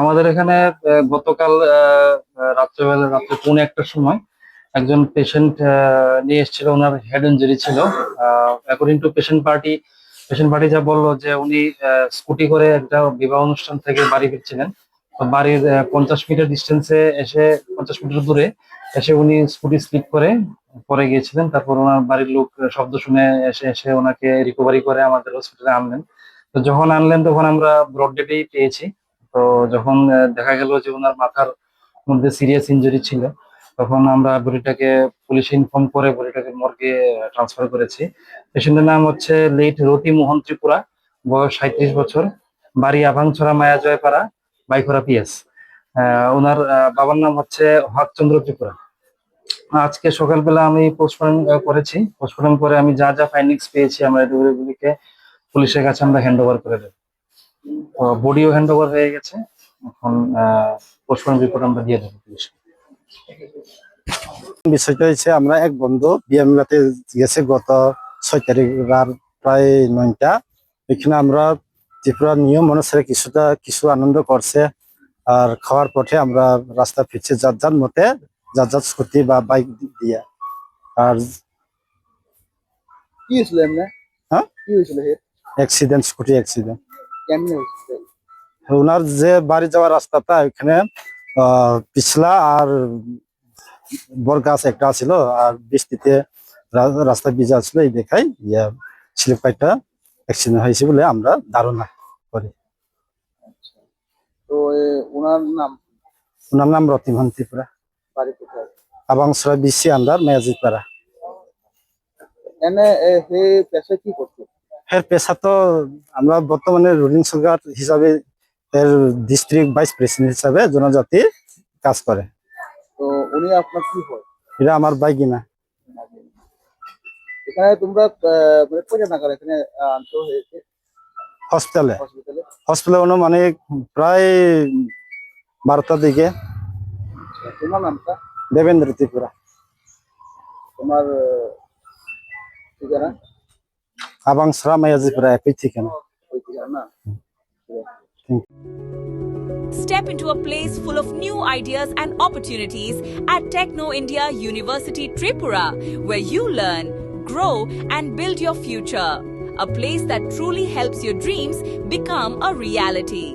আমাদের এখানে গতকাল রাত্রে 1:15টার সময় একজন পেশেন্ট নিয়ে এসেছিল। ওনার হেড ইনজুরি ছিল। অ্যাকর্ডিং টু পেশেন্ট পার্টি যা বললো যে উনি স্কুটি করে একটা বিবাহ অনুষ্ঠান থেকে বাড়ি ফিরছিলেন। তো বাড়ির 50 মিটার ডিস্টেন্সে এসে, 50 মিটার দূরে এসে উনি স্কুটি স্লিপ করে পরে গিয়েছিলেন। তারপর ওনার বাড়ির লোক শব্দ শুনে এসে এসে ওনাকে রিকভারি করে আমাদের হসপিটালে আনলেন। তো যখন আনলেন তখন আমরা ব্রড ডেটেই পেয়েছি। তো যখন দেখা গেল যে ওনার মাথার মধ্যে সিরিয়াস ইনজুরি ছিল, তখন আমরা বডিটাকে পুলিশে ইনফর্ম করে বডিটাকে মর্গে ট্রান্সফার করেছি। পেশেন্টের নাম হচ্ছে লেট রতি মোহন ত্রিপুরা, বয়স 37 বছর, বাড়ি আভাংছড়া মায়াজয়পাড়া, বাইখরা পিএস। ওনার বাবার নাম হচ্ছে হকচন্দ্র ত্রিপুরা। আজকে সকালবেলা আমি পোস্টমর্টম করেছি। পোস্টমর্টম করে আমি যা যা ফাইন্ডিংস পেয়েছি আমরা এগুলিকে পুলিশের কাছে আমরা হ্যান্ড ওভার করে দেবো। বডিও হ্যান্ড ওভার হয়ে গেছে। এখন পোস্টমর্টম রিপোর্ট আমরা দিয়ে দেবো পুলিশকে। বিষয়টা হচ্ছে আমরা এক বন্ধু বিয়ে মেলাতে গেছে গত 6 তারিখ রাত প্রায় 9টা। এখানে আমরা ত্রিপুরা নিয়ম অনুসারে কিছু আনন্দ করছে। আর খাওয়ার পথে আমরা রাস্তা ফিরছে যার যার মতে, যার যার স্কুটি বা বাইক দিয়ে। আর কি হয়েছিল এমনি? হ্যাঁ, কি হয়েছিল? Accident, scooty accident. কেমনে হয়েছিল? ওনার যে বাড়ি যাওয়ার রাস্তাটা ওইখানে পিছলা আর বর গাছ একটা ছিল, আর বৃষ্টিতে রাস্তা ভিজা ছিল, এই দেখাই স্লিপ কাইটটা অ্যাক্সিডেন্ট হয়েছে বলে আমরা ধারণা করি। তো ওনার নাম? ওনার নাম রতিমোহন ত্রিপুরা, বাড়ি কোথায়? আবাংছড়া বিসি আন্ডার ম্যাজিকপাড়া। এনে হে পেশা কি করতো? এর পেশা তো আমরা বর্তমানে রুলিং সুগার হিসাবে, এর ডিস্ট্রিক্ট ভাইস প্রেসিডেন্ট হিসাবে জনজাতি কাজ করে। তো উনি আপনার কি হয়? এটা আমার বাইকিনা। এখানে তোমরা মানে কয়টা নাগাদ এখানে আনতে হয়েছে হসপিটালে হসপিটালে? মানে প্রায় 12টার দিকে। তোমার নামটা? দেবেন্দ্র ত্রিপুরা। তোমার ঠিকানা? আবাংছড়া ম্যাজিকপাড়া, একই ঠিকানা। ওই ঠিকানা না? Step into a place full of new ideas and opportunities at Techno India University Tripura, where you learn, grow, and build your future. A place that truly helps your dreams become a reality.